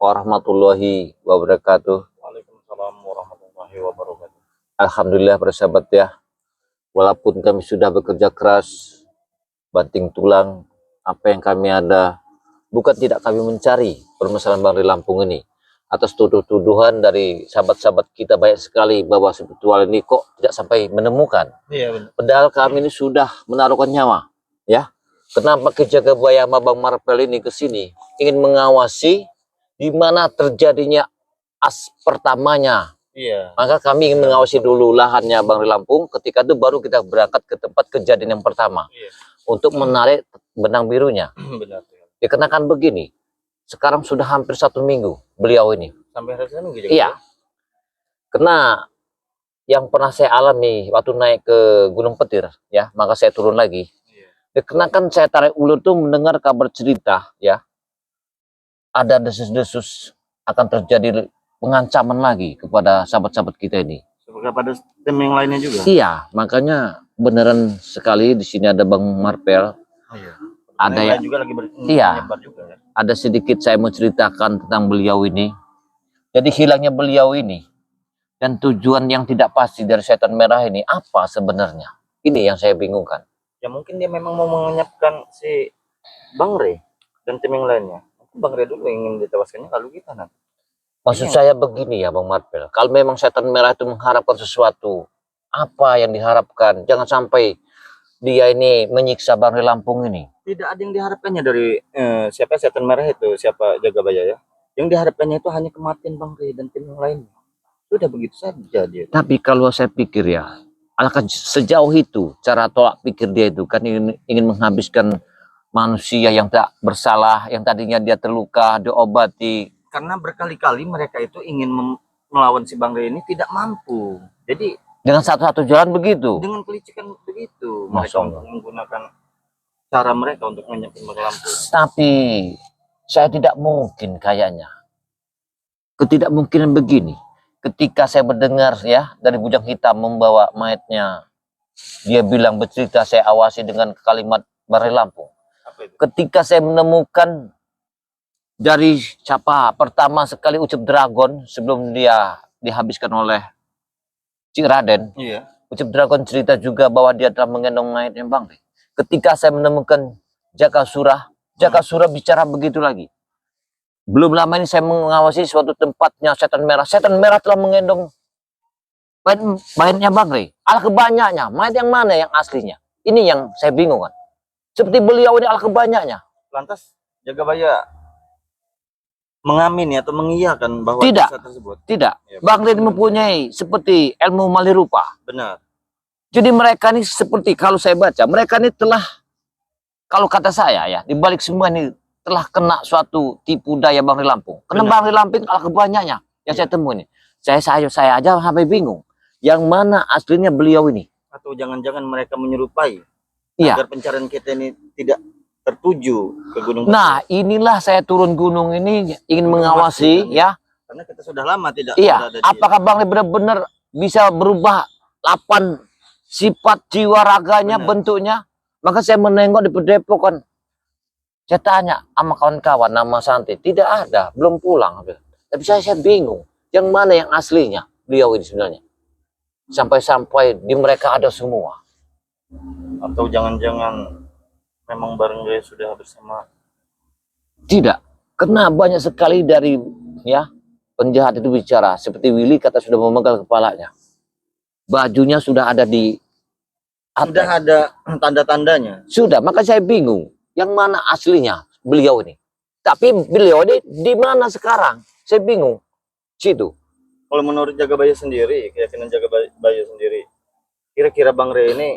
warahmatullahi wabarakatuh. Waalaikumsalam warahmatullahi wabarakatuh. Alhamdulillah bersahabat ya. Walaupun kami sudah bekerja keras, banting tulang, apa yang kami ada, bukan tidak kami mencari permasalahan Bangri Lampung ini. Atas tuduhan dari sahabat-sahabat kita banyak sekali bahwa sebetulnya ini kok tidak sampai menemukan. Iya benar. Padahal kami ini sudah menaruhkan nyawa, ya. Kenapa Kejaga Bayama Bang Marpel ini ke sini ingin mengawasi di mana terjadinya pertamanya. Iya. Maka kami ingin mengawasi dulu lahannya Bangri Lampung. Ketika itu baru kita berangkat ke tempat kejadian yang pertama. Iya. Untuk menarik benang birunya. Benar. Dikenakan begini. Sekarang sudah hampir 1 minggu beliau ini. Sampai hari Senin gitu. Iya. Karena yang pernah saya alami waktu naik ke Gunung Petir, ya, maka saya turun lagi. Iya. Dikenakan saya tarik ulur tuh mendengar kabar cerita, ya, ada desus-desus akan terjadi pengancaman lagi kepada sahabat-sahabat kita ini. Kepada tim yang lainnya juga. Iya, makanya beneran sekali di sini ada Bang Marpel. Oh, iya. Ada ya. Juga lagi Iya. Juga, ya. Ada sedikit saya mau ceritakan tentang beliau ini. Jadi hilangnya beliau ini dan tujuan yang tidak pasti dari setan merah ini apa sebenarnya? Ini yang saya bingungkan. Ya mungkin dia memang mau mengenyapkan si Bang Rey dan tim yang lainnya. Bang Rey dulu ingin ditewaskannya, lalu kita nanti. Maksud saya begini ya Bang Marpel, kalau memang setan merah itu mengharapkan sesuatu, apa yang diharapkan? Jangan sampai dia ini menyiksa Bangri Lampung ini. Tidak ada yang diharapkannya dari siapa setan merah itu, siapa Jagabaya ya. Yang diharapkannya itu hanya kematian Bang Rey dan tim yang lainnya. Sudah begitu saja dia. Tapi kalau saya pikir ya, alangkah sejauh itu cara tolak pikir dia itu kan ingin menghabiskan manusia yang tak bersalah, yang tadinya dia terluka, diobati. Karena berkali-kali mereka itu ingin melawan si Bang Rey ini tidak mampu. Jadi dengan satu-satu jalan begitu. Dengan kelicikan begitu mereka untuk menggunakan cara mereka untuk menyepi Bangri Lampung. Tapi saya tidak mungkin kayaknya. Ketidakmungkinan begini. Ketika saya mendengar ya dari Bujang Hitam membawa mayatnya, dia bilang bercerita, saya awasi dengan kalimat Bangri Lampung. Ketika saya menemukan dari siapa pertama sekali Ucup Dragon sebelum dia dihabiskan oleh Cik Raden. Iya. Ucup Dragon cerita juga bahwa dia telah menggendong mayatnya Bang Rey. Ketika saya menemukan Jakasura, Jakasura bicara begitu lagi. Belum lama ini saya mengawasi suatu tempatnya setan merah. Setan merah telah menggendong mayatnya Bang Rey. Alah kebanyaknya, mayat yang mana yang aslinya? Ini yang saya bingung kan. Seperti beliau ini alah kebanyaknya. Lantas Jagabaya mengamini atau mengiyakan bahwa tidak tersebut? Tidak. Ya, Bang Rey mempunyai seperti ilmu malirupa. Benar. Jadi mereka ini seperti kalau saya baca, mereka ini telah, kalau kata saya ya, di balik semua ini telah kena suatu tipu daya Bangri Lampung. Karena Bangri Lampung alah kebanyaknya yang saya temui ini. Saya aja sampai bingung. Yang mana aslinya beliau ini? Atau jangan-jangan mereka menyerupai agar pencarian kita ini tidak tertuju ke gunung. Nah, inilah saya turun gunung ini ingin mengawasi ya. Karena kita sudah lama tidak. Iya. Apakah Bang Rey benar-benar bisa berubah 8 sifat jiwa raganya, bentuknya? Maka saya menengok di Padepokan. Saya tanya sama kawan-kawan nama Santi, tidak ada, belum pulang. Tapi saya bingung, yang mana yang aslinya beliau ini sebenarnya? Sampai-sampai di mereka ada semua. Atau jangan-jangan memang Bang Rey sudah bersama? Tidak, karena banyak sekali dari ya penjahat itu bicara. Seperti Willy kata sudah memegang kepalanya. Bajunya sudah ada di atas. Sudah ada tanda-tandanya. Sudah, maka saya bingung. Yang mana aslinya beliau ini? Tapi beliau ini di mana sekarang? Saya bingung. Situ. Kalau menurut Jagabaya sendiri, keyakinan Jagabaya sendiri, kira-kira Bang Rey ini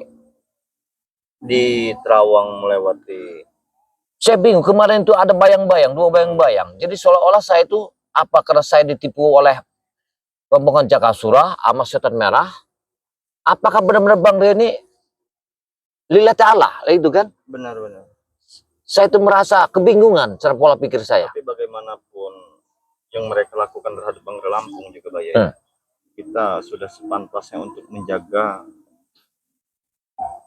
di Terawang melewati. Saya bingung, kemarin itu ada bayang-bayang, 2 bayang-bayang. Jadi seolah-olah saya itu apa karena saya ditipu oleh rombongan Jakasura sama setan merah? Apakah benar-benar Bang Rey ini lillahi ta'ala itu kan? Benar-benar. Saya itu merasa kebingungan cara pola pikir saya. Tapi bagaimanapun yang mereka lakukan terhadap Bangri Lampung juga Bayar, kita sudah sepantasnya untuk menjaga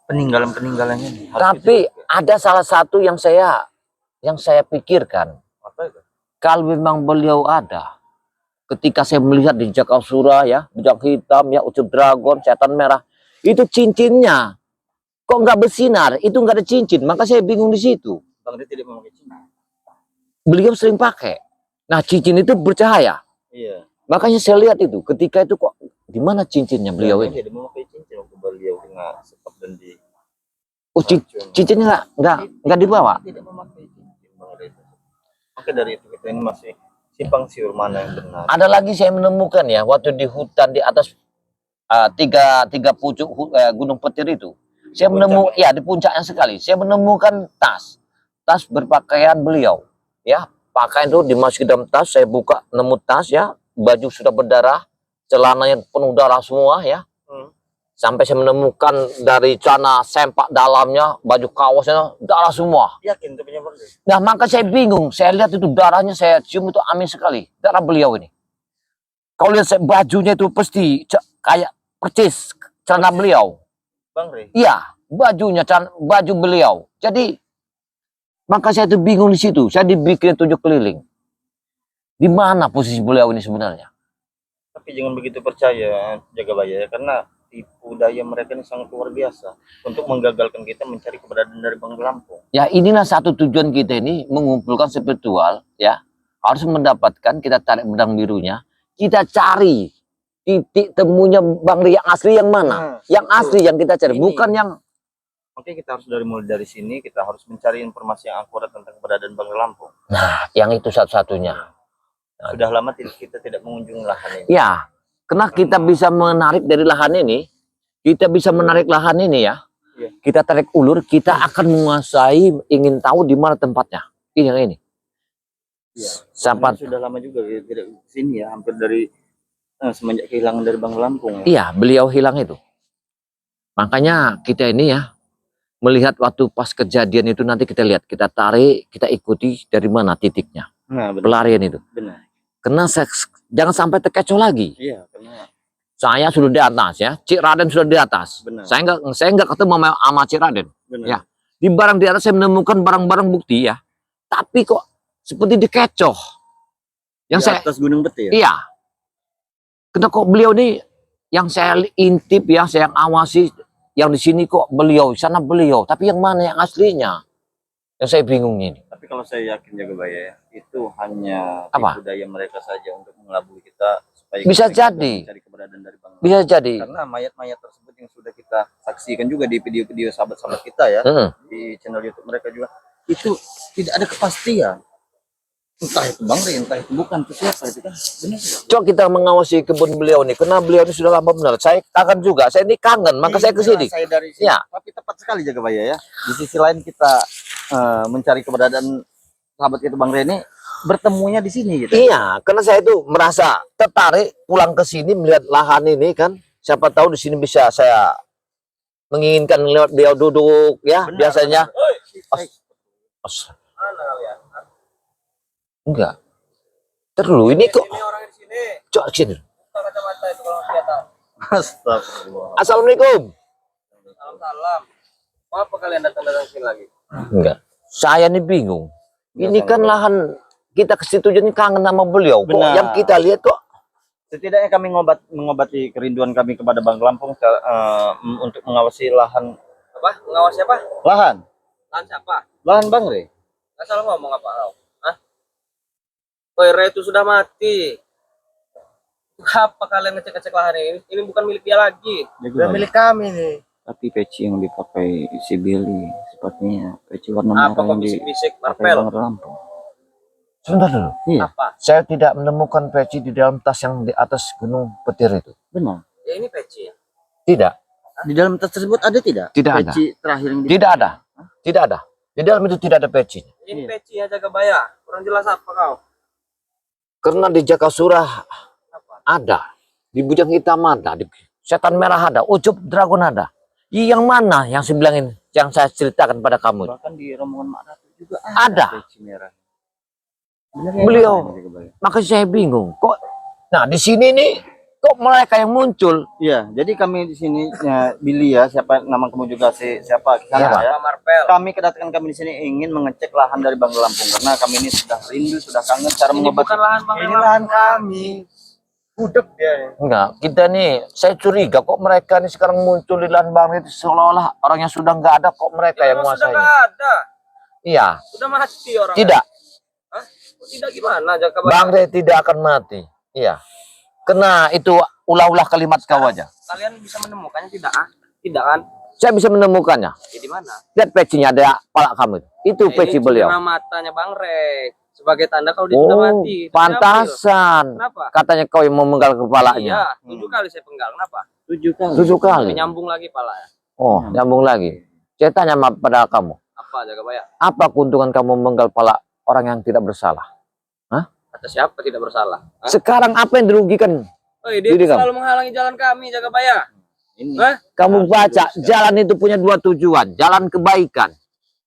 peninggalan-peninggalannya. Tapi ada salah satu yang saya pikirkan. Apa itu? Kalau memang beliau ada, ketika saya melihat di Jakasura ya, bujang hitam ya, ucup dragon, setan merah, itu cincinnya kok nggak bersinar, itu nggak ada cincin, maka saya bingung di situ. Bang Rey tidak memakai cincin. Beliau sering pakai. Nah, cincin itu bercahaya. Iya. Makanya saya lihat itu, ketika itu kok di mana cincinnya beliau Dan ini? tidak memakai cincin waktu beliau kena sekap dan di Oh, cincinnya nggak dibawa. tidak memakai cincin Bang Rey. Maka dari itu kita ini masih simpang siur mana yang benar. Ada lagi saya menemukan ya, waktu di hutan di atas tiga pucuk Gunung Petir itu. Saya menemukan, ya di puncaknya sekali. Saya menemukan tas berpakaian beliau. Ya, pakaian itu dimasuki dalam tas. Saya buka, nemu tas ya, baju sudah berdarah, celananya penuh darah semua ya. Sampai saya menemukan dari celana sempak dalamnya, baju kaosnya darah semua. Yakin itu punya Bang Rey? Nah, maka saya bingung. Saya lihat itu darahnya, saya cium itu amin sekali. Darah beliau ini. Kalau lihat bajunya itu pasti kayak percis celana beliau. Bang Rey. Iya, baju beliau. Jadi maka saya itu bingung di situ. Saya dibikin 7 keliling. Di mana posisi beliau ini sebenarnya? Tapi jangan begitu percaya Jagabaya ya, karena tipu daya mereka ini sangat luar biasa untuk menggagalkan kita mencari keberadaan dari Bang Lampung. Ya, inilah satu tujuan kita ini, mengumpulkan spiritual ya. Harus mendapatkan, kita tarik benang birunya, kita cari titik temunya Bang Rey yang asli yang mana? Yang asli yang kita cari, bukan yang. Oke, kita harus mulai dari sini, kita harus mencari informasi yang akurat tentang keberadaan Bang Lampung. Nah, yang itu satu-satunya. Sudah lama kita tidak mengunjungi lahan ini. Ya, karena kita bisa menarik dari lahan ini, kita bisa menarik lahan ini ya. Iya. Kita tarik ulur, kita akan menguasai, ingin tahu di mana tempatnya. Ini yang ini. Iya. Sampai Sudah lama juga ya, tidak ke sini ya, hampir dari semenjak kehilangan dari Bang Lampung. Ya. iya, beliau hilang itu. Makanya kita ini ya, melihat waktu pas kejadian itu nanti kita lihat, kita tarik, kita ikuti dari mana titiknya. Nah, benar. Pelarian itu. Benar. Karena jangan sampai terkecoh lagi. Iya, karena Saya sudah di atas ya, Cik Raden sudah di atas. Benar. Saya nggak ketemu sama Cik Raden. benar. Ya. Di barang di atas saya menemukan barang-barang bukti ya. Tapi kok seperti dikecoh. Yang Di saya atas Gunung Peti ya? iya. Kenapa kok beliau ini yang saya intip ya, saya awasi, yang di sini kok beliau, di sana beliau, tapi yang mana yang aslinya? Yang saya bingung ini. Tapi kalau saya yakin Jagabaya ya, itu hanya Apa? tipu daya mereka saja untuk mengelabui kita supaya Bisa kita jadi. mencari keberadaan dari Bang Lampung. Bisa jadi. Karena mayat-mayat tersebut yang sudah kita saksikan juga di video-video sahabat-sahabat kita ya, di channel YouTube mereka juga, itu tidak ada kepastian. Entah itu Bang Rey, entah itu bukan, itu siapa itu kan? Benar. Coba kita mengawasi kebun beliau nih, karena beliau ini sudah lama benar. Saya kangen juga, saya ini kangen, maka saya ke sini. Saya dari sini. Ya. Tapi tepat sekali Jagabaya ya. Di sisi lain kita mencari keberadaan sahabat kita Bang Rey ini, bertemunya di sini gitu. Iya, karena saya itu merasa tertarik pulang ke sini melihat lahan ini kan. Siapa tahu di sini bisa saya menginginkan lewat beliau duduk ya. Benar, Biasanya benar. enggak. Terus ini kok Ini orang di sini. cok sini. Buka kacamata itu kalau kelihatan. Astagfirullah. Assalamualaikum. Salam. Mau apa kalian datang sini lagi? Enggak. Saya nih bingung. Ini kan lahan kita ke situ jadi kangen sama beliau. Kok Benar. yang kita lihat kok Setidaknya kami mengobati kerinduan kami kepada Bang Lampung untuk mengawasi lahan. Apa? Mengawasi apa? Lahan Siapa? Bang Rey. Asal ngomong apa kau? Hah? Woi, Ray itu sudah mati. Apa kalian ngecek-ngecek lahan ini? Ini bukan milik dia lagi. Udah Milik kami nih. Tapi peci yang dipakai si Billy sepertinya peci warna Apa merah kok yang bisik-bisik dipakai marpel? Bang Lampung. sebentar dulu. Iya, Apa? Saya tidak menemukan peci di dalam tas yang di atas Gunung Petir itu. benar. Ya ini peci ya. Tidak. Di dalam tas tersebut ada tidak? Tidak ada. Peci terakhir yang Tidak ada. Tidak ada. Di dalam itu tidak ada peci. Ini Iya. peci ya Jagabaya. Kurang jelas apa kau? Karena di Jakasura Apa? ada, di Bujang Hitam ada, di Setan Merah ada, Ucup Dragon ada. Yang mana yang saya bilangin, yang saya ceritakan pada kamu? Bahkan di rombongan Mak Ratu juga Ada. peci merah. Beliau. Makanya saya bingung. Kok? Nah di sini nih kok mereka yang muncul? Iya, jadi kami di sini ya, Billy ya, siapa nama kamu juga siapa Iya, Pak, ya. Pak Marpel. Kami kedatangan kami di sini ingin mengecek lahan dari Bang Lampung karena kami ini sudah rindu, sudah kangen cara Ini mengobati. bukan lahan Bang Ini Lampung. lahan kami. Budek dia. Enggak, kita nih, saya curiga kok mereka nih sekarang muncul di lahan Bang Rey itu seolah-olah orangnya sudah nggak ada, kok mereka yang Memang sudah menguasai. nggak ada. Iya, Sudah mati orang. tidak. Hah? Oh, tidak gimana? Jaka Bayak? Bang Rey tidak akan mati. Iya. Kena itu ulah-ulah kalimat kau aja. Kalian bisa menemukannya tidak? Tidak kan? Saya bisa menemukannya. Ya, di mana? Lihat pecinya ada pala kamu. Itu Nah, peci ini beliau. cendera matanya Bang Rey. Sebagai tanda kalau dia sudah Oh, mati. Itu diambil. pantasan. Kenapa? Katanya kau yang memenggal Iya, kepalanya. 7 kali saya penggal. Kenapa? 7 kali. 7 kali. Menyambung lagi pala ya. Oh, nyambung lagi. Saya tanya pada kamu. Apa Jaka Bayak? Apa keuntungan kamu memenggal kepala orang yang tidak bersalah? Kata siapa tidak bersalah? Hah? Sekarang apa yang dirugikan? Oh, dia Diri kamu. selalu menghalangi jalan kami Jaka Bayak. Ini. Hah? Kamu baca, jalan itu punya 2 tujuan. Jalan kebaikan.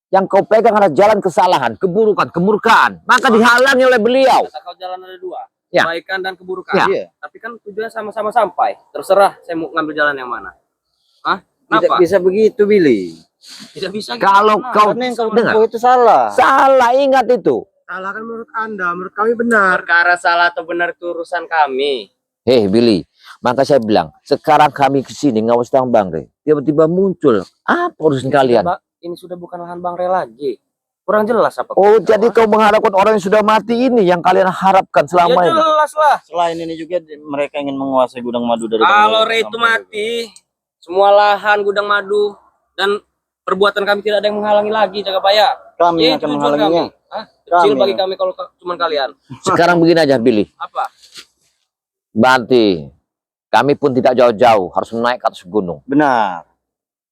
Yang kau pegang adalah jalan kesalahan, keburukan, kemurkaan. Maka dihalangi oleh beliau. Kata kau jalan ada 2. Ya. Kebaikan dan keburukan. Ya. Iya. Tapi kan tujuannya sama-sama sampai. Terserah saya mau ngambil jalan yang mana. Hah? Tidak Kenapa? bisa begitu, Billy. Tidak bisa. Kalau gimana? kau Karena yang kau dengar. tempuh itu salah. Salah, ingat itu. Salah kan menurut Anda, menurut kami benar. Perkara salah atau benar itu urusan kami. Hei Billy, maka saya bilang, sekarang kami kesini ngawas tang Bang Rey. Tiba-tiba muncul. Apa urusan kalian? Ini sudah bukan lahan Bang Rey lagi. Kurang jelas apa? Oh, jadi kau mengharapkan orang yang sudah mati ini yang kalian harapkan Ya selama ini? jelas lah. Selain ini juga mereka ingin menguasai gudang madu dari Kalau Bang Rey itu Lampung. mati, semua lahan gudang madu dan perbuatan kami tidak ada yang menghalangi lagi Jaka Bayak. Kami Ya, akan itu tujuan menghalanginya. kami. Hah? Kecil Kami. bagi kami kalau cuma kalian. Sekarang begini aja Billy. Apa? Berarti kami pun tidak jauh-jauh harus naik ke atas gunung. Benar.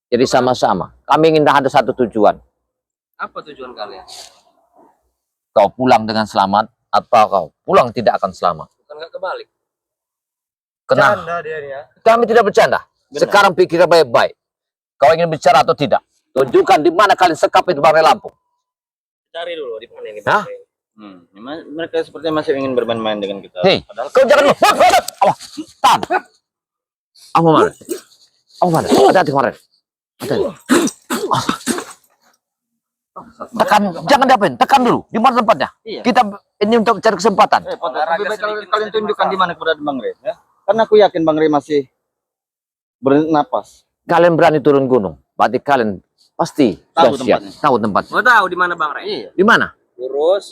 Jadi sama-sama. Kami ingin ada satu tujuan. Apa tujuan kalian? Kau pulang dengan selamat atau kau pulang tidak akan selamat. Bukan nggak kebalik. Kenapa? Canda dia nih ya. Kami tidak bercanda. Benar. Sekarang pikirkan baik-baik. Kau ingin bicara atau tidak? Tunjukkan di mana kalian sekap itu Bang Rey Lampung. Cari dulu di mana ini Hah? Bang Rey. Mereka sepertinya masih ingin bermain-main dengan kita. Hei, Padahal kau jangan awas, tahan. Apa mana? Apa mana? Hati-hati kemarin. Hati-hati. Tekan, jangan diapain, tekan dulu. Di mana tempatnya? Iya. Kita ini untuk cari kesempatan. Lebih baik kalau sedikit kalian menjadi tunjukkan di masalah. mana keberadaan Bang Rey. Ya? Karena aku yakin Bang Rey masih bernapas. Kalian berani turun gunung, berarti kalian pasti Tahu sudah siap. tempatnya. Tahu tempatnya. Mau tahu di mana Bang Rey? Iya. Di mana? Lurus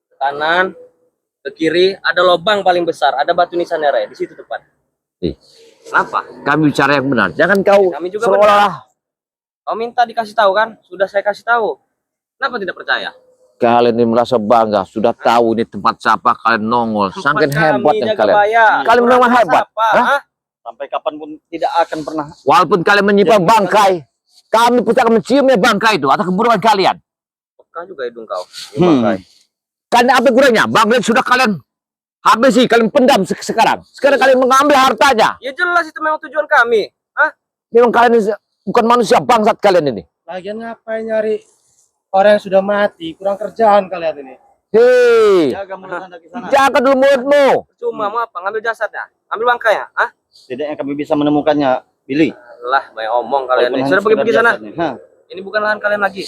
ke kanan, ke kiri ada lubang paling besar, ada batu nisannya Rey. Di situ tepat. Ih, Kenapa? kami bicara yang benar. Jangan kau Kami juga seolah-olah Kau minta dikasih tahu kan? Sudah saya kasih tahu. Kenapa tidak percaya? kalian ini merasa bangga. Sudah tahu ini tempat siapa, kalian nongol. Saking Tempat hebat kami, yang Jaka kalian. Bayak. Kalian memang Kurang hebat. apa? Hah? Hah? Sampai kapanpun tidak akan pernah. Walaupun kalian menyimpan Jadi, bangkai, kami pun akan menciumnya bangkai itu atau keburukan kalian. Peka juga hidung kau. Karena apa kurangnya? Bangkai sudah kalian habisi, kalian pendam sekarang. Sekarang kalian mengambil hartanya. Ya jelas itu memang tujuan kami. Hah? Memang kalian ini bukan manusia bangsat kalian ini. Lagian ngapain nyari orang yang sudah mati? Kurang kerjaan kalian ini. Hei, Jaga mulut Anda ke sana. jaga dulu mulutmu. Cuma mau apa? Ngambil jasadnya? Ngambil bangkainya? Hah? Setidaknya kami bisa menemukannya, Billy. Lah, banyak omong kalian Walaupun nih. hanya Sudah sekedar pergi sana. jasadnya. Hah. Ini bukan lahan kalian lagi.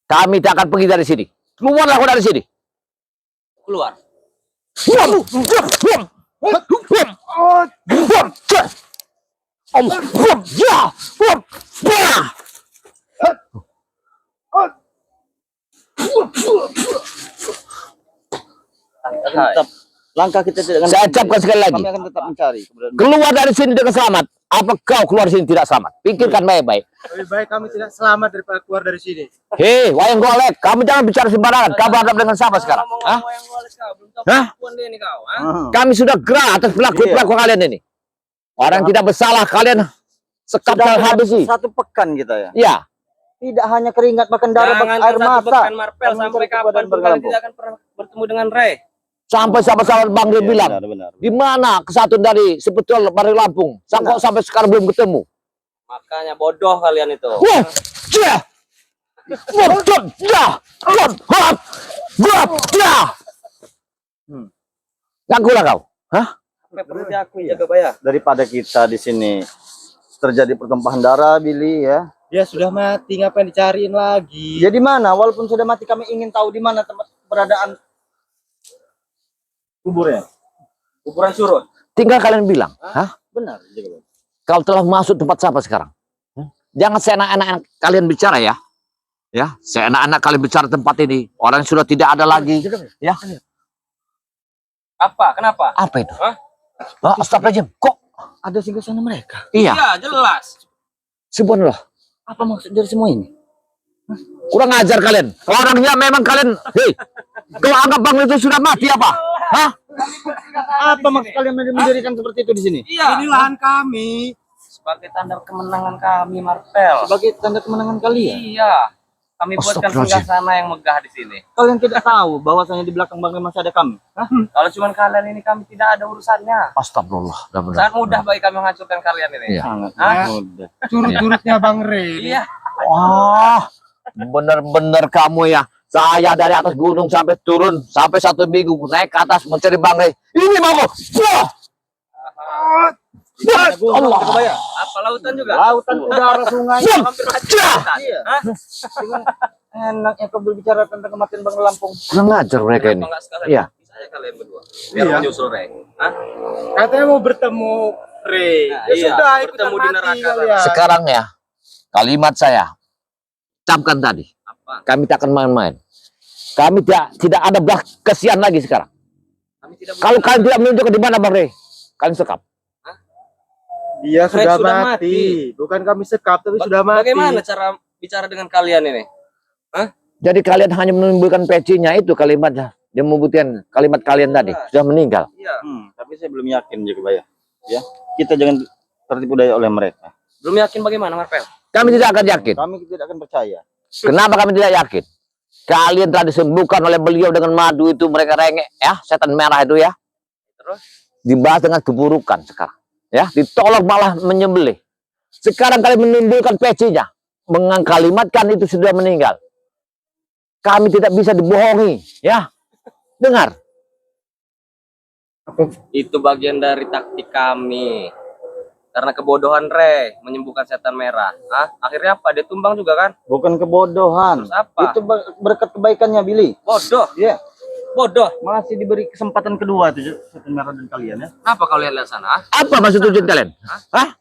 Kami tidak akan pergi dari sini. Keluarlah kau dari sini. Keluar. Akan tetap langkah kita tidak akan Saya berhenti. ucapkan sekali lagi. Kami akan tetap mencari keberadaan. Keluar dari sini dengan selamat. Apa kau keluar dari sini tidak selamat? Pikirkan baik-baik. Lebih baik kami tidak selamat daripada keluar dari sini. Hei, wayang golek, kamu jangan bicara sembarangan. Kamu hadap dengan siapa sekarang? Hah? Ngomong yang boleh kau. Belum tahu Hah? kelakuan dia nih kau. Hah? Kami sudah gerah atas pelaku-pelaku kalian ini. Orang tidak bersalah kalian sekap Sudah habisi. satu pekan kita ya. Ya, Tidak hanya keringat bahkan darah Jangan air satu mata. pekan Marpel Kami sampai mencari kapan keberadaan pun Bang kalian Lampung. tidak akan pernah bertemu dengan Rey. sampai sahabat-sahabat Bang Rey Iya, bilang, benar. di mana kesatuan dari sebetulnya Bang Rey Lampung? Kok sampai sekarang belum ketemu? Makanya bodoh kalian itu. Wah, jah, wah, jah, wah, wah, jah. Ngaku lah kau, hah? perlu diakui jaga bayar. Daripada kita di sini terjadi pertumpahan darah, Billy ya. Dia sudah mati, ngapain dicariin lagi? Ya di mana? Walaupun sudah mati, kami ingin tahu di mana tempat keberadaan kuburnya. Ukuran surut. Tinggal kalian bilang, hah? Benar, jaga bayar. Kalau telah masuk tempat siapa sekarang? Jangan seenak-enak kalian bicara ya. Ya, seenak-enak kalian bicara tempat ini. Orang sudah tidak ada lagi. Ya. Apa? Kenapa? Apa itu? Hah? Astagfirullahaladzim. Kok? Ada singgasana mereka. Iya. Iya, jelas. Subhanallah. Apa maksud dari semua ini? Kurang ajar kalian. Orangnya memang kalian. Hei. Kau anggap bang itu sudah mati apa? Hah? Apa maksud kalian mendirikan seperti itu di sini? Iya. Ini lahan kami. Sebagai tanda kemenangan kami, Marvel. Sebagai tanda kemenangan kalian. Iya. Kami buatkan Astagfirullahaladzim. singgasana yang megah di sini. Kalian tidak tahu bahwasanya di belakang bangkai masih ada kami. Hah? Kalau cuma kalian ini kami tidak ada urusannya. Astagfirullah. Benar-benar. Sangat mudah bagi kami menghancurkan kalian ini. Iya. Sangat Hah? mudah. Curut-curutnya Bang Rey. Iya. Wah, benar-benar kamu ya. Saya dari atas gunung sampai turun sampai 1 minggu naik ke atas mencari Bang Rey. Ini mau. Wah, Allah. Apa lautan juga? Lautan, udara, sungai. Hampir mati. Iya. Hah? Dengan enaknya kau berbicara tentang kematian Bang Lampung. kurang ajar mereka ini. Kenapa nggak sekalian? Iya. Bisa aja kalian berdua. Biar Iya. menyusul Rey. Hah? Katanya mau bertemu Rey. Nah, Ya iya. sudah, ikutan Bertemu di mati neraka. kalian. Sekarang ya, kalimat saya camkan tadi. Apa? Kami tak akan main-main. Kami tidak ada belah kesian lagi sekarang. Kami tidak Kalau boleh- kalian tidak menunjukkan di mana Bang Rey, kalian sekap. Dia Rey sudah sudah mati. Bukan kami sekap, tapi sudah mati. Bagaimana cara bicara dengan kalian ini? Jadi kalian hanya menimbulkan pecinya itu kalimatnya. Dia membuktikan kalimat kalian tadi sudah meninggal. Iya. Tapi saya belum yakin juga, Bay. Ya, kita jangan tertipu daya oleh mereka. Belum yakin bagaimana, Marvel? Kami tidak akan yakin. Kami tidak akan percaya. Kenapa kami tidak yakin? Kalian telah disembuhkan oleh beliau dengan madu itu, mereka rengek ya, setan merah itu ya. Terus? Dibahas dengan keburukan sekarang. Ya, ditolong malah menyembelih. Sekarang kalian menimbulkan pecinya, mengkalimatkan itu sudah meninggal. Kami tidak bisa dibohongi, ya. Dengar. Itu bagian dari taktik kami. Karena kebodohan Rey menyembuhkan setan merah. Hah? Akhirnya apa? Dia tumbang juga kan? Bukan kebodohan. Terus apa? Itu berkat kebaikannya, Billy. Bodoh. Iya. Bodoh. Masih diberi kesempatan kedua tuh setan merah dan kalian ya. Apa kau lihat sana? Ah? Apa maksud tujuan kalian? Hah?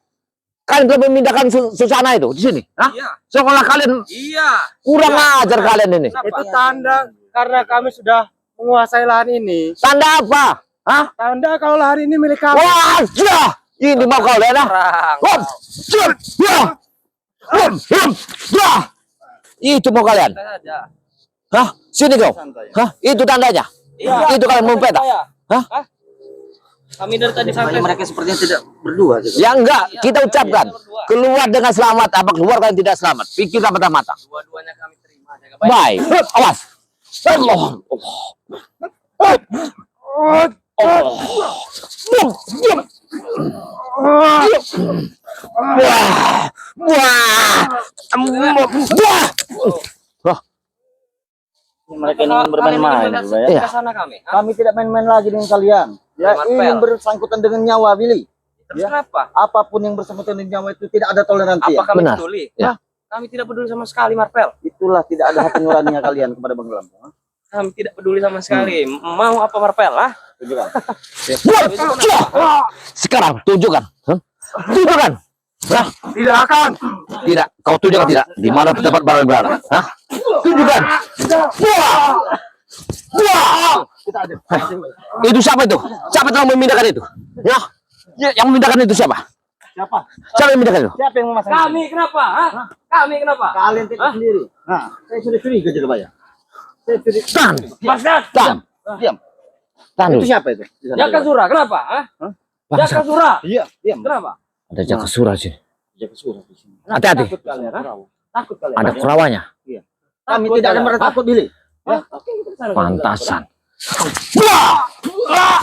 Kalian telah memindahkan susana itu di sini? Hah? Iya. Seolah kalian Iya. kurang ajar kalian ini. Kenapa? Itu tanda karena kami sudah menguasai lahan ini. Tanda apa? Hah? Tanda kalau lahan ini milik kami. Wah, sudah. Ini mau kalian ah? Perang. Hop, cut, ya. Hop, hop, ya. Itu mau kalian? Santai aja. Hah? Sini kau. Santai. Hah? Itu tandanya. Iya. Itu kalian mau peta. Hah? Kami dari tadi sampai Mereka sepertinya tidak berdua juga. Ya enggak, kita ucapkan. Keluar dengan selamat, apa keluar kalian tidak selamat. Pikirlah mata-mata. dua-duanya kami terima. Jaga baik. Baik. Awas. Allah. Allah. Wah. Wah. Mereka ingin bermain-main juga ya. Iya. Ke sana kami. Hah? Kami tidak main-main lagi dengan kalian. Ya, Mas ingin Pel. bersangkutan dengan nyawa, Billy. Terus Ya. kenapa? Apapun yang bersangkutan dengan nyawa itu tidak ada toleransi. Apa Ya. kami Benar. peduli? Ya. Hah? Kami tidak peduli sama sekali, Marvel. Itulah tidak ada hati nuraninya kalian kepada Bang Lampung. Kami tidak peduli sama sekali. Mau apa Marvel? Ah? Tunjukkan. Sekarang tunjukkan. Hah? Tunjukkan. Hah? Tidak akan. Tidak, kau tunjukkan tidak. Di mana tempat barang-barang? Hah? Tunjukkan. Wah. Wah. Itu siapa itu? Siapa yang memindahkan itu? Ya. Yang memindahkan itu siapa? Siapa? Siapa yang memindahkan itu? Siapa yang memasang? Kami kenapa? Hah? Kami kenapa? Kalian tidak sendiri. Nah, saya sudah curiga juga, Bay. Saya curiga. Tan. Mas Gat. Tan. Diam. Tan. Itu siapa itu? Di sana, Jaka Bay. Surah, kenapa? Hah? Jaka Bangsa. Surah. Iya, diam. Kenapa? Ada Jaka Surah sih. Jaga surah di sini. Hati-hati. Takut kalian, hah? Takut kalian. Ada kerawanya. Kami Takut tidak ada kalian. merasa takut, Billy. Hah? Oke, kita ke sana. Pantasan. Wah. Wah.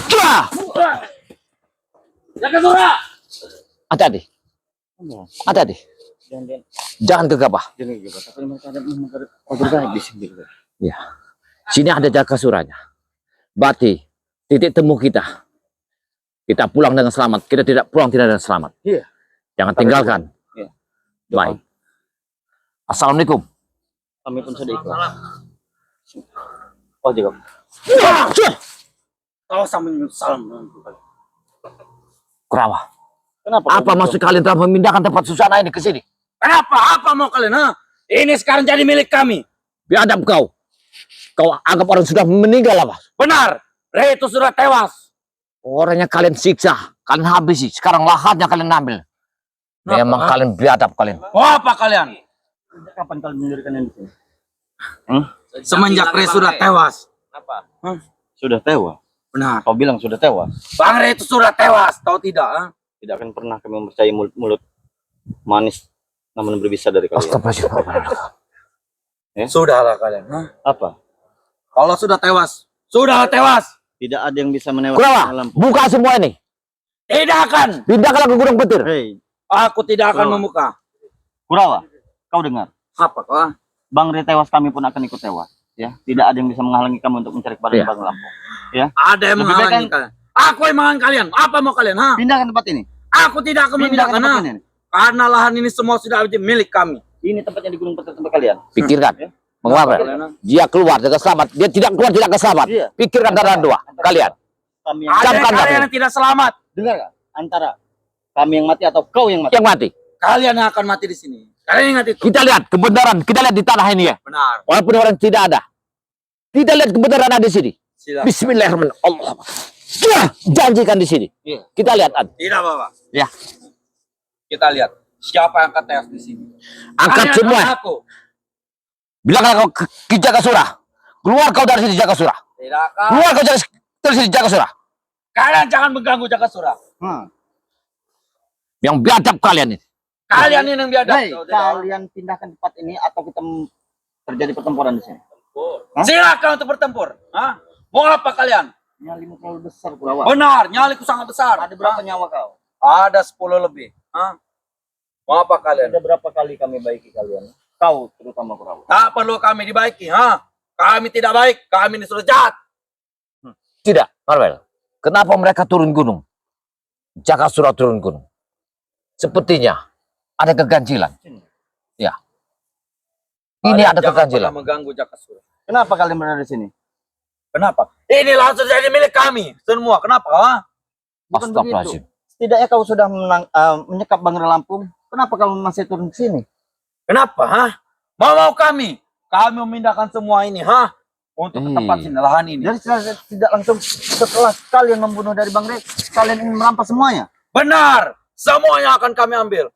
Jaka Surah. Hati-hati. Hati-hati. Jangan gegabah. Jangan gitu. Tapi mereka ada order gaib di sini. Ya. Sini ada Jaka Surahnya. Berarti titik temu kita Kita pulang dengan selamat. Kita tidak pulang tidak dengan selamat. Iya. Jangan tinggalkan. Iya. Baik. Assalamualaikum. Kami pun sudah ikhlas. Oh, juga. Kau sambil salam. Kurawa. Kenapa? Apa maksud kalian telah memindahkan tempat susana ini ke sini? Kenapa? Apa mau kalian? Ha? Ini sekarang jadi milik kami. Biadab kau. Kau anggap orang sudah meninggal apa? Benar. Reto sudah tewas. Orangnya kalian siksa. Kalian habisi. Sekarang lahannya kalian ambil. Memang kalian biadab kalian. Oh, apa kalian? Kapan kalian mendirikan ini? Semenjak Re sudah tewas. Apa? Sudah tewas. Benar. Kau bilang sudah tewas. Bang Re itu sudah tewas. Tahu tidak? Ha? Tidak akan pernah kami mempercayai mulut manis namun berbisa dari kalian. Astagfirullahaladzim. Sudahlah kalian. Ha? Apa? Kalau sudah tewas. Sudah tewas. Tidak ada yang bisa menewaskan Kurawa, lampu. buka semua ini. Tidak akan. Pindahkanlah ke Gunung Petir. Hei, Aku tidak akan Kurawa. membuka. Kurawa, kau dengar? Apa kau? Ha? Bang Re tewas, kami pun akan ikut tewas. Ya, tidak ada yang bisa menghalangi kamu untuk mencari kepada Iya. Bang Lampung. Ya, Ada yang Lebih baik menghalangi kalian. Aku yang menghalangi kalian. Apa mau kalian? Ha? pindahkan tempat ini. Aku tidak akan Pindahkan memindahkan. tempat Ha? ini. Karena lahan ini semua sudah menjadi milik kami. Ini tempatnya di Gunung Petir tempat kalian. Pikirkan. Mengapa? Kalian, ha? Dia keluar dengan selamat. Dia tidak keluar tidak selamat. Iya. Pikirkan antara dua. Kalian. Kami yang Ada Camkan kalian kalian. yang tidak selamat. dengar gak? Antara kami yang mati atau kau yang mati. Yang mati. Kalian yang akan mati di sini. Kalian ingat itu. Kita lihat kebenaran. Kita lihat di tanah ini ya. Benar. Walaupun orang tidak ada. Kita lihat kebenaran ada di sini. Silakan. Bismillahirrahmanirrahim. Allah. Janjikan di sini. Iya. Kita lihat. Ad. Tidak apa-apa. Ya. Kita lihat siapa yang akan tewas di sini. Angkat Kalian semua. atau Aku. Bilanglah kau ke Jakasura. Keluar kau dari sini Jakasura. Tidak akan. Keluar kau dari sini Jakasura. Kalian jangan mengganggu Jakasura. Yang biadab kalian ini. Kalian ini yang biadab. Hei, kalian pindahkan tempat ini atau kita terjadi pertempuran di sini. Silakan untuk bertempur. Hah? Mau apa kalian? Nyalimu terlalu besar, Kurawa. Benar, nyaliku sangat besar. Ada berapa nyawa kau? Ada 10 lebih. Hah? Mau apa kalian? Ada berapa kali kami baiki kalian? Kau terutama Kurawa. Tak perlu kami dibaiki. Ha? Kami tidak baik. Kami ini sudah jahat. Tidak, Marvel. Kenapa mereka turun gunung? Jakasura turun gunung. Sepertinya ada keganjilan. Ya. Ini ada Jangan keganjilan. pernah mengganggu Jakasura. Kenapa kalian berada di sini? Kenapa? Ini langsung jadi milik kami. Semua. Kenapa? Ha? Bukan Astagfirullahaladzim. begitu. Setidaknya kau sudah menyekap Bang Re Lampung. Kenapa kau masih turun ke sini? Kenapa? Ha? Mau kami. Kami memindahkan semua ini. Ha? Untuk ke tempat sini. Lahan ini. Jadi tidak langsung setelah kalian membunuh dari Bang Re, kalian ingin merampas semuanya. Benar. Semuanya akan kami ambil.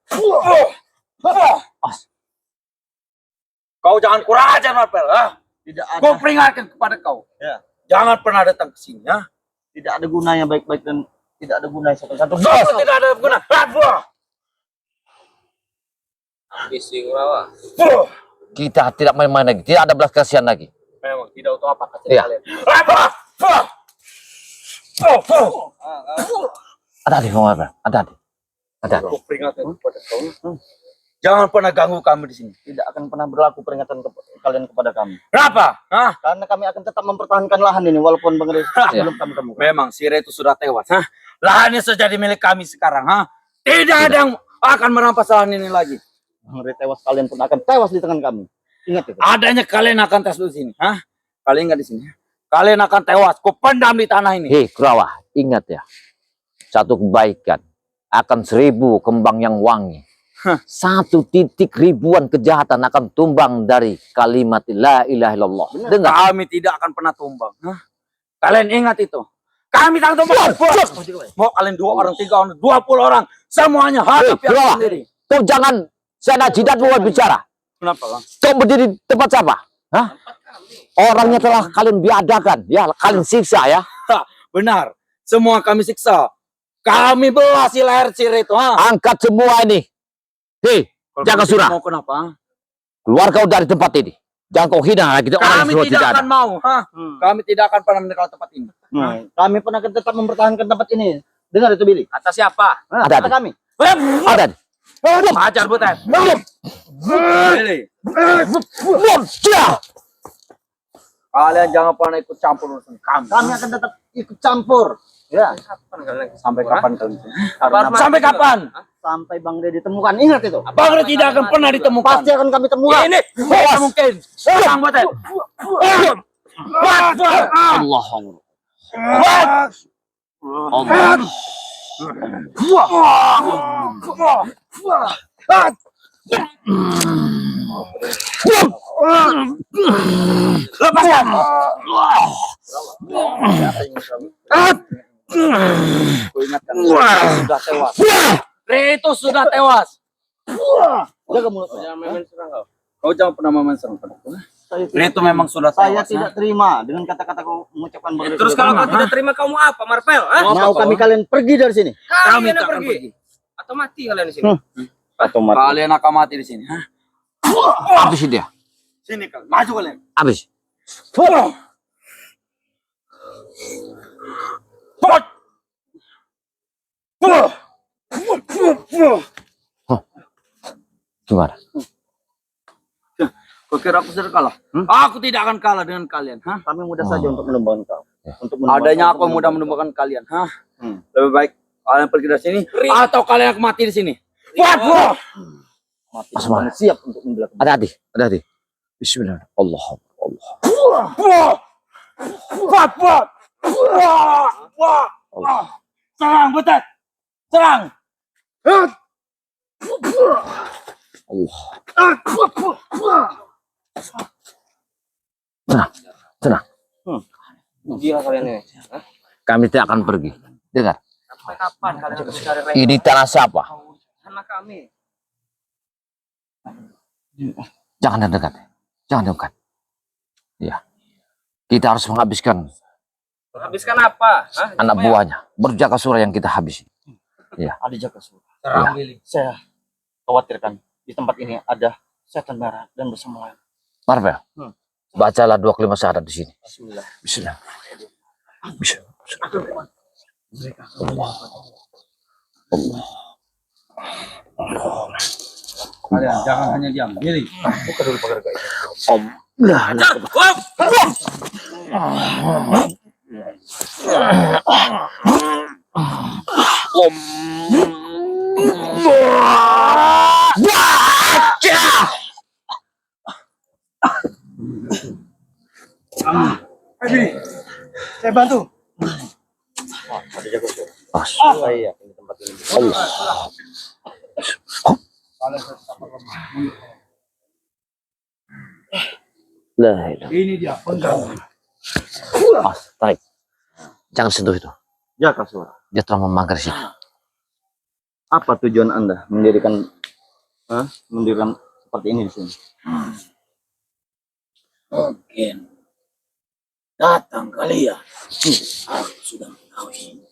Kau jangan kurang ajar, Marvel. Ha? Tidak ada, Kau peringatkan kepada kau. Ya. Jangan pernah datang ke sini. Ha? tidak ada gunanya baik-baik dan tidak ada gunanya satu-satu. Kau tidak ada guna. Bising rawa. Kita tidak main-main lagi. Tidak ada belas kasihan lagi. Memang tidak tahu apa kata Iya. kalian. Hati-hati, Marvel. Hati-hati. Hati-hati. Aku peringatkan kepada kau. Jangan pernah ganggu kami di sini. Tidak akan pernah berlaku peringatan kalian kepada kami. Kenapa? Hah? Karena kami akan tetap mempertahankan lahan ini walaupun Bang Re belum kami temukan. Memang si Re itu sudah tewas. Hah? Lahannya sudah jadi milik kami sekarang. Hah? Tidak ada yang akan merampas lahan ini lagi. Bang Re tewas, kalian pun akan tewas di tangan kami. Ingat itu. Adanya kalian akan tewas di sini. Hah? Kalian nggak di sini. Kalian akan tewas. Ku pendam di tanah ini. Hei, Kurawa. Ingat ya. Satu kebaikan akan 1000 kembang yang wangi. 1 titik ribuan kejahatan akan tumbang dari kalimat la ilaha illallah. Dengar. Kami tidak akan pernah tumbang. Hah? Kalian ingat itu. Kami tak tumbang. Mau kalian 2 orang, 3 orang, 20 orang. Semuanya hadapi aku Kurawa. sendiri. Kau jangan sana jidat buat bicara. Kenapa, Bang? Kau berdiri di tempat siapa? Hah? Orangnya telah kalian biadakan. Ya, kalian siksa ya. Ha, benar. Semua kami siksa. Kami belah si leher si Re itu. Ha? Angkat semua ini. Hei, Jakasura. Mau kenapa? Ha? Keluar kau dari tempat ini. Jangan kau hina lagi orang yang Kami sudah tidak tidak ada. akan mau. Ha? Kami tidak akan pernah mendekat tempat ini. Kami pun akan tetap mempertahankan tempat ini. Dengar itu, Billy. Kata siapa? Ada. Kata kami. Ada. Ajar butet. Billy, kalian jangan pernah ikut campur urusan kami. Kami akan tetap ikut campur. Ya. Kapan kalian? Sampai kapan kalian? Kapan? Sampai kapan? Sampai Bang Rey ditemukan. Ingat itu. Bang Rey tidak akan pernah ditemukan. Pasti akan kami temukan. Ini tidak mungkin. Serang buat Allah Allah. Lepaskan. Ku ingatkan, sudah tewas. Rey itu sudah tewas. Jaga mulutmu. Jangan main serang kau. Kau jangan pernah memenserang padaku. Saya Rey itu memang sudah Saya tewas. tidak terima dengan kata-kata kau mengucapkan Bang Rey. Terus kalau kau tidak terima kau mau apa, Marvel? Hah? mau kami kalian pergi dari sini. Kami Kalian tak akan pergi. pergi. Atau mati kalian di sini. Atau mati. Kalian akan mati di sini. Hah? Habis dia. Sini kalian. Maju kalian. Habis. Gimana? Kau kira aku sudah kalah? Aku tidak akan kalah dengan kalian. Hah? Kami mudah saja untuk menumbangkan kau. Untuk Adanya aku untuk mudah menemukan kalian. Hah? Hmm. Lebih baik kalian pergi dari sini atau kalian akan mati di sini. mati. Asma. Siap untuk membela. Hati-hati, hati-hati. Bismillah. Allah Allah. Serang, butet. Serang. Allah. Tenang, tenang. Gila kalian ini. Hah? Kami tidak akan pergi. Dengar. Sampai kapan kalian mencari Rey? Ini tanah siapa? Anak kami. Jangan dekat. Jangan dekat. Ya. Kita harus menghabiskan Menghabiskan apa? Hah? anak Apa ya? buahnya. Berjaga surah yang kita habisi. Ada jaga surah. Serang Billy. Saya khawatirkan di tempat ini ada setan merah dan bersama lain. Marvel. Bacalah 2 kalimat syahadat di sini. Bismillah. Bismillah. Bismillah. Allah. Allah. Kalian jangan hanya diam. Diri. Buka dulu pagar gaib. Saya bantu. Ada jaga surah. Saya yakin di tempat ini. La ilaha. Ini dia pegang. Tarik. Jangan sentuh itu. Jaga surah. Dia telah memanggar sini. Apa tujuan Anda mendirikan seperti ini di sini? Mungkin datang kalian. Aku sudah mengetahui.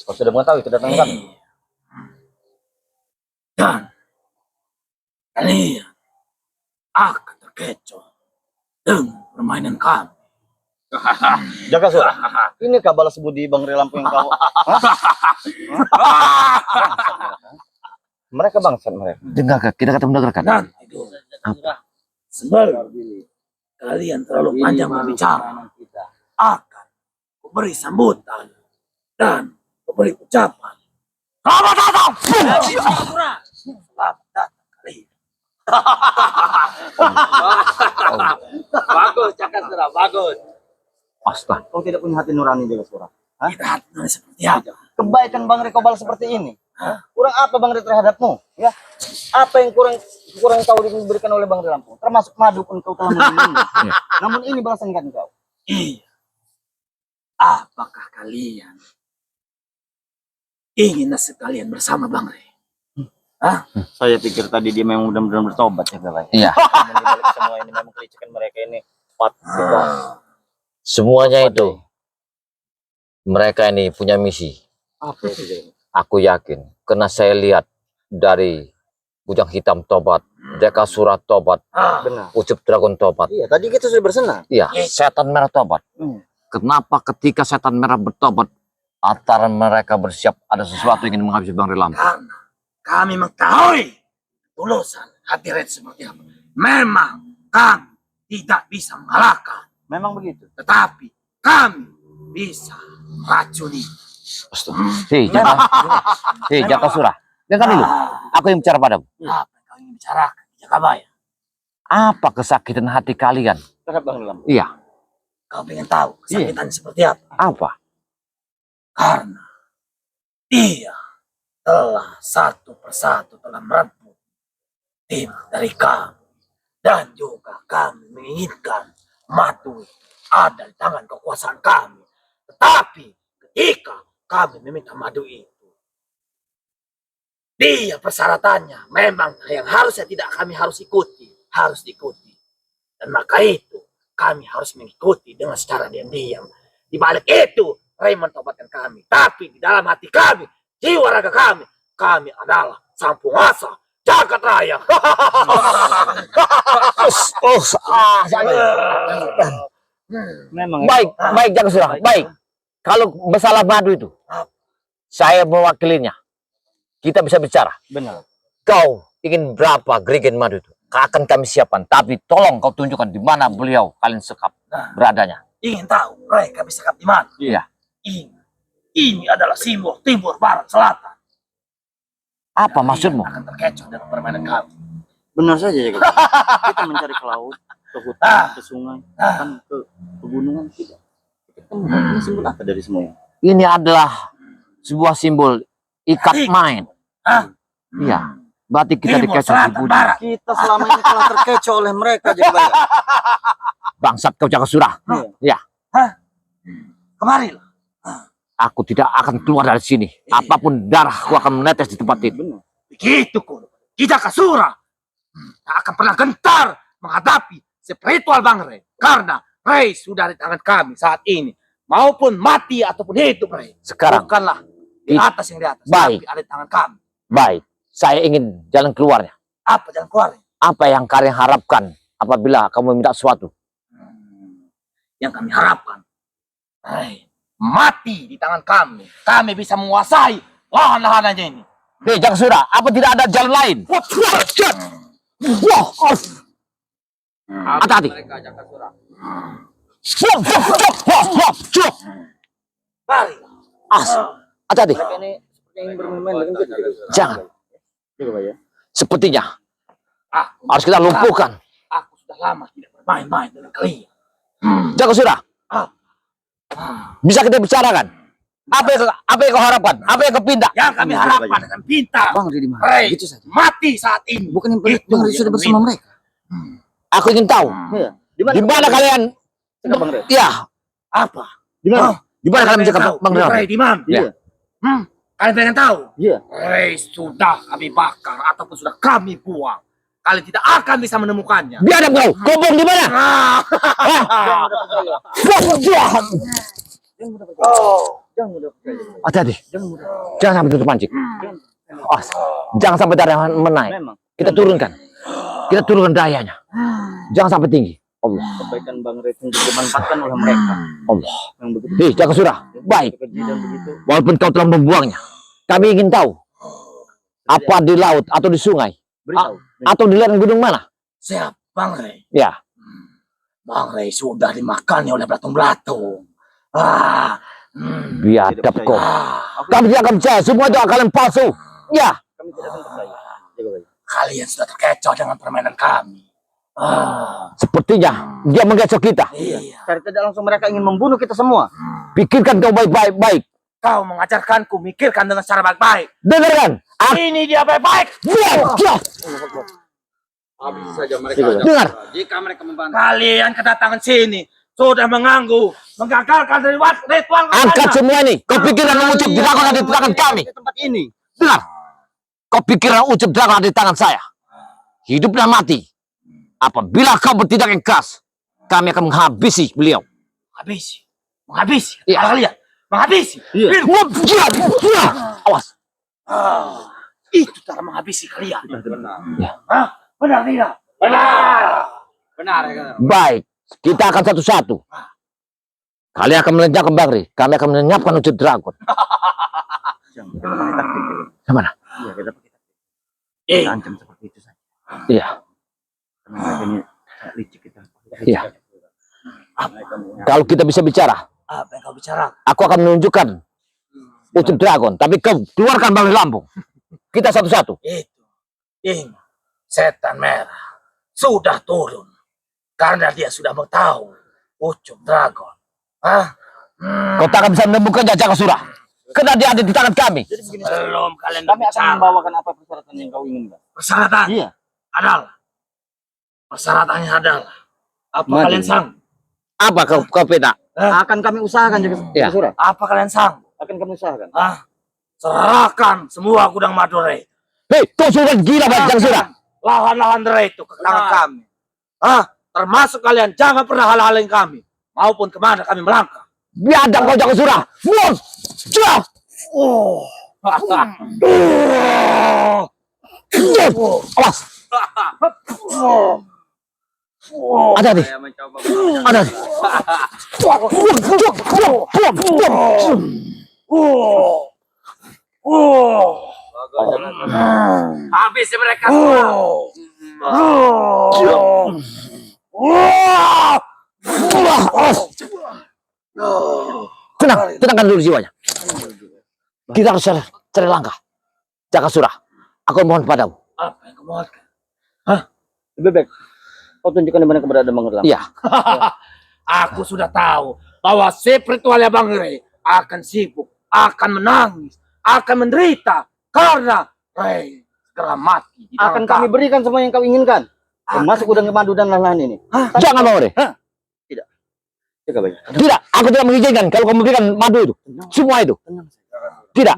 Kau sudah mengetahui kedatangan kami. Dan kalian akan terkecoh dengan permainan kami. Jaga surah. Ini balas budi Bang Rey Lampung yang kau. Mereka bangsat mereka. Dengarkan, kita kata mendengarkan. Nanti dulu. Sebelum kalian terlalu panjang berbicara, akan kuberi sambutan dan kuberi ucapan. Selamat datang! Selamat datang kalian. Bagus, Cakra Surah, bagus. Astaga. Kau tidak punya hati nurani jaga surah. Kita hati seperti apa? Kebaikan Bang Rey kau balas seperti ini. Kurang apa Bang Rey terhadapmu? Ya. Apa yang kurang kau diberikan oleh Bang Rey Lampung? Termasuk madu pun kau telah meminum. Namun ini balasan kan kau. Iya. Apakah kalian ingin nasib kalian bersama Bang Rey? Saya pikir tadi dia memang benar-benar bertobat ya Bang. Iya. Namun di balik semua ini memang kelicikan mereka ini patut. Semuanya itu. Mereka ini punya misi. Apa itu? Jay? Aku yakin. Karena saya lihat dari Bujang Hitam tobat. Deka Surat tobat. Benar. Ucup Dragon tobat. Iya, tadi kita sudah bersenang. Iya. Setan merah tobat. Kenapa ketika setan merah bertobat, antara mereka bersiap ada sesuatu yang ingin menghabisi Bang Rey Lampung? Karena kami mengetahui tulusan hati Red seperti apa. Memang kami tidak bisa mengalahkan. Memang begitu. Tetapi kami bisa racuni. Hei, jangan. Hei, Jakasura. Dengar dulu. Aku yang bicara padamu. Apa yang kau ingin bicarakan, Jakabaya? Apa kesakitan hati kalian? Terhadap Bang Lam. Iya. Kau ingin tahu kesakitan seperti apa? Apa? Karena dia telah satu persatu telah merebut tim dari kami. Dan juga kami menginginkan Matu ada di tangan kekuasaan kami. Tetapi ketika kami meminta madu itu, dia persyaratannya memang yang harusnya tidak kami harus ikuti, harus diikuti. Dan maka itu kami harus mengikuti dengan secara diam-diam. Di balik itu Raymond tobatkan kami. Tapi di dalam hati kami, jiwa raga kami adalah sang penguasa jagat raya. Memang Baik, baik Jakasura. Baik. Kalau masalah madu itu, saya mewakilinya. Kita bisa bicara. benar. Kau ingin berapa gerigen madu itu? Akan kami siapkan. Tapi tolong kau tunjukkan di mana beliau kalian sekap beradanya. Ingin tahu mereka bisa sekap di mana? Iya. Ini adalah simbol timur, barat, selatan. Apa maksudmu? Akan terkecoh dengan permainan kami. Benar saja ya. Kita mencari ke laut, ke hutan, ke sungai, bahkan ke pegunungan tidak. Kita ini simbol apa dari semuanya? Ini adalah sebuah simbol ikat main. Iya. Berarti kita Timur, dikecoh di selatan, budi. barat. Kita selama ini telah terkecoh oleh mereka, Jakabaya. Bangsat kau Jakasura. Iya. Kemarilah. Aku tidak akan keluar dari sini. Apapun darahku akan menetes di tempat itu. Benar. Begitu kuno. Kita Kasura tak akan pernah gentar menghadapi spiritual Bang Rey. Karena Rey sudah di tangan kami saat ini. Maupun mati ataupun hidup Rey. Sekarang, Bukanlah di atas yang di atas. Baik. Tapi ada di tangan kami. baik. Saya ingin jalan keluarnya. Apa jalan keluar? Apa yang kalian harapkan apabila kamu minta sesuatu? Yang kami harapkan. Rey, mati di tangan kami. Kami bisa menguasai lahan-lahannya ini. Hei Jakasura, apa tidak ada jalan lain? Hati-hati. Mereka Jakasura. Mari. Hati-hati. Mereka ini seperti yang bermain dengan kita. Jangan. Jakabaya. Sepertinya Aku, harus kita lumpuhkan. aku sudah lama tidak bermain-main dengan kalian. Jakasura, Ah. bisa kita bicarakan? Apa yang kau harapkan? Apa yang kau pinta? Yang kami harapkan dengan pinta. Bang Rey di mana? Rey, Gitu saja. mati saat ini. Bukan yang Itu Bang Rey yang sudah kami bersama minta. mereka. Aku ingin tahu. Iya. Di mana kalian? Cakap Bang Rey. Ya, Apa? Di mana? di mana kalian bisa tahu? Bang Rey Ronald? di mana? Iya. Kalian pengen tahu? Iya. Rey sudah kami bakar ataupun sudah kami buang. Kalian tidak akan bisa menemukannya. Biar kau, kobong di mana? Ah. Oh. Jangan mudah percaya. Hati-hati, Jangan mudah. jangan sampai tutup pancing. Jangan sampai darah menaik. Memang. Kita turunkan dayanya. Jangan sampai tinggi. Allah, Kebaikan Bang Rey itu dimanfaatkan oleh mereka. Allah. Yang begitu. Hei, Jakasura, baik. Keji dan begitu. Walaupun kau telah membuangnya, kami ingin tahu apa di laut atau di sungai Beritahu. atau di lereng gunung mana? Siap, Bang Rey. Ya, Bang Rey sudah dimakannya oleh belatung-belatung. Ah. biadab kau. Ah. Kami tidak akan percaya, semua itu kalian palsu. Ya, Kami tidak akan percaya. Jakabaya. Kalian sudah terkecoh dengan permainan kami. Ah. sepertinya dia mengecoh kita. Iya. Cari tidak langsung mereka ingin membunuh kita semua. Pikirkan kau baik-baik. Kau mengajarkanku mikirkan dengan cara baik-baik. Dengarkan. Ini dia baik-baik. Habis saja mereka. Jakabaya. Dengar. Jika mereka membantu. Kalian kedatangan sini sudah mengganggu, menggagalkan dari ritual Angkat semua ini. Kau pikirkan ucup dragon ada di tangan kami. Di tempat ini. Dengar. Kau pikirkan ucup dragon ada di tangan saya. Hidup dan mati. Apabila kau bertindak yang keras, kami akan menghabisi beliau. Menghabisi. Iya. Kalian menghabisi. Iya. Awas. Ah, itu cara menghabisi kalian. Benar. Hah? Benar tidak? Benar. Benar ya. Baik. Kita akan satu-satu. Kalian akan melenyapkan Bang Rey. Kami akan melenyapkan ucup dragon. Jangan pakai taktik. Gimana? Iya, kita pakai taktik. Eh, Kita ancam seperti itu saja. Iya. Karena mereka ini licik kita. Iya. Kalau kita bisa bicara, Apa yang kau bicara? Aku akan menunjukkan Ucup Dragon, tapi kau keluarkan Bang Lampung. Kita satu-satu. Itu. Ingat, setan merah sudah turun. Karena dia sudah tahu Ucup Dragon. Hah? Kau tak akan bisa menemukannya, Jakasura. Karena dia ada di tangan kami. Jadi begini, Belum kalian kami akan bicara. membawakan apa persyaratan yang kau inginkan. Persyaratan Iya. adalah persyaratannya adalah apa Maju. kalian sanggup? Apa kau peta? Akan kami usahakan Ya. Jakasura. Apa kalian sanggup? Akan kami usahakan. Serahkan semua gudang Madure. Hei, kau sudah gila, Bang Jakasura. Lahan-lahan Dere itu ke tangan kami. Termasuk kalian jangan pernah halang-halangi kami maupun kemana kami melangkah. Biadab kau, Jakasura. Muat. Sudah. Oh. Awas. Hati-hati. Saya mencoba Hati-hati. Habis mereka. Tenangkan dulu jiwanya. Kita harus cari langkah. Jakasura, aku mohon padamu. Apa yang kamu mau? Lebih baik kau tunjukkan di mana keberadaan Bang Erlang. Iya. Aku sudah tahu bahwa spiritualnya Bang Rey akan sibuk, akan menangis, akan menderita karena Rey segera mati. Di Akan tangan kami berikan semua yang kau inginkan. Termasuk gudang madu dan lain-lain ini. Jangan mau deh. Jaga baik. Tidak, aku tidak mengizinkan kalau kamu berikan madu itu. Semua itu. Tidak.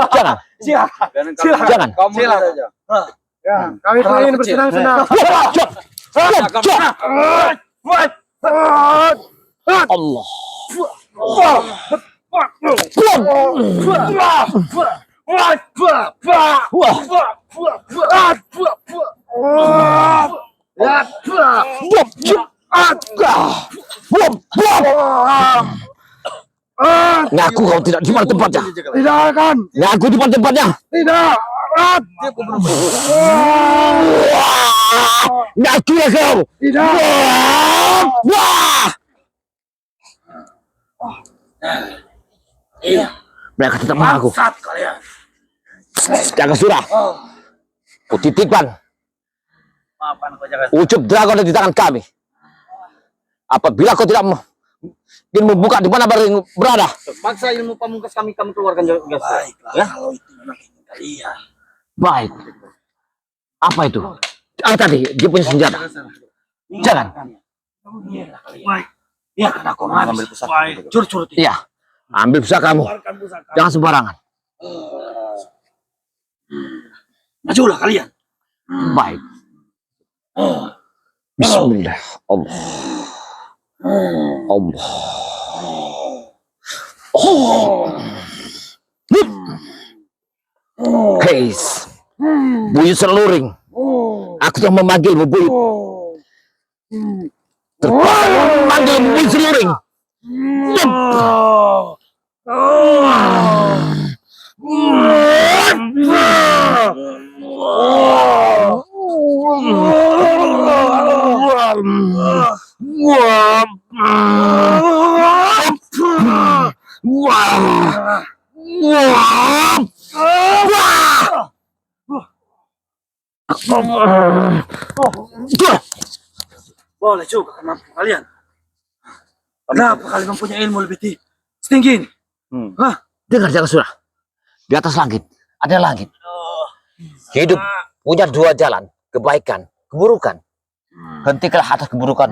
Jangan. Jangan. Kamu saja. Kami ingin bersenang-senang. Allah. Ngaku kau tidak di mana tempatnya. Tidak akan. Ngaku di mana tempatnya. Tidak. Ngaku ya kau. Tidak. Wah. Iya. Mereka tetap mengaku. Bangsat kalian. Jakasura. Ku titipkan maafan kau jangan. Ucup Dragon ada di tangan kami. Apabila kau tidak ingin membuka di mana berada, Paksa ilmu pamungkas kami keluarkan Jakasura. Baiklah, kalau itu memang ingin kalian. baik. Apa itu? Tadi dia punya senjata. Jangan. Baik. Ya kan aku Mengambil pusaka. Curut-curut. Iya. Ambil pusaka kamu. Keluarkan pusaka. Jangan sembarangan. Majulah kalian. Baik. Bismillah. Allah. Allah. Guys. Buyut seluring. Aku telah memanggilmu, Buyut. Terpaksa memanggil Buyut seluring. Boleh juga kemampuan kalian. Kenapa kalian mempunyai ilmu lebih setinggi ini? Dengar Jakasura. Di atas langit ada langit. Hidup punya dua jalan, kebaikan, keburukan. Hentikanlah atas keburukan.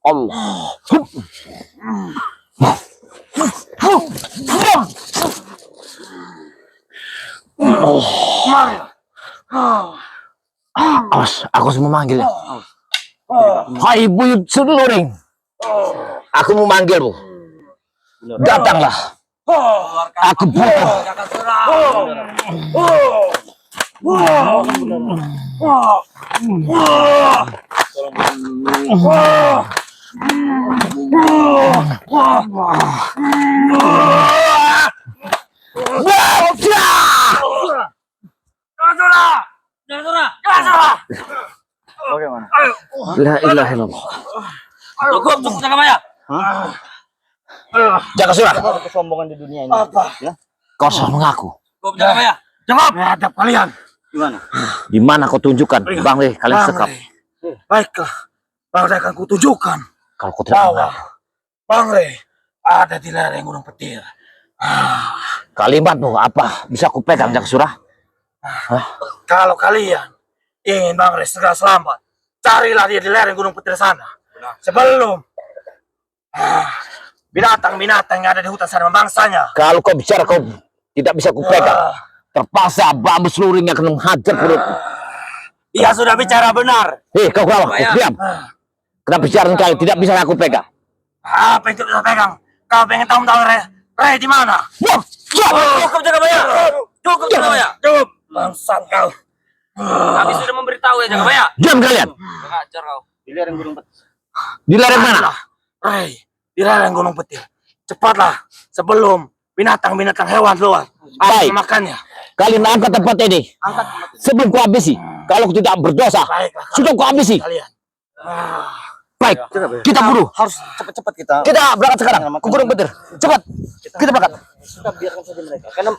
Allah. Awas, aku harus memanggilnya. Hai Buyut seluring. Aku memanggilmu. Datanglah. Aku butuh. Bagaimana? La ilaha illallah. Cukup Jaga Maya. Jaga Surah. Apa kesombongan di dunia ini? Apa? Ya? Kau salah mengaku. Cukup Jaga Maya. Jawab hadap kalian. Gimana? Di mana kau tunjukkan, Bang Rey? Kalian sekap. Baiklah, Bang Rey akan kutunjukkan Kalau kau tidak bahwa mengaku. Bang Rey ada di lereng Gunung Petir. Kalimatmu apa? Bisa aku pegang, Jaga Surah? Kalau kalian ingin Bang Rey segera selamat, carilah dia di lereng Gunung Petir sana. Sebelum binatang-binatang yang ada di hutan sana memangsanya. Kalau kau bicara, kau tidak bisa aku pegang. Terpaksa bambu seluruh yang akan menghajar perutmu. Dia sudah bicara benar. Kau kalah, kau diam. Kenapa bicara kau tidak bisa aku pegang? Apa yang bisa pegang? Kau pengen tahu Rey di mana? Cukup Jaga Maya. Cukup Jaga Maya. Cukup. Bangsat kau. Kami sudah memberitahu ya Jaga Maya. Diam kalian. Ajar kau. Di lereng Gunung Petir. Di lereng mana? Rey, di lereng Gunung Petir. Cepatlah sebelum binatang-binatang hewan keluar. Baik. Makannya. Kalian angkat tempat ini. Sebelum ku habisi. Kalau kau tidak berdosa, Baiklah. sudah ku habisi. Kalian. Baik, kita buru. Harus cepat-cepat kita. Kita berangkat sekarang ke Gunung Petir. Cepat. Kita berangkat. Kita biarkan saja mereka. Karena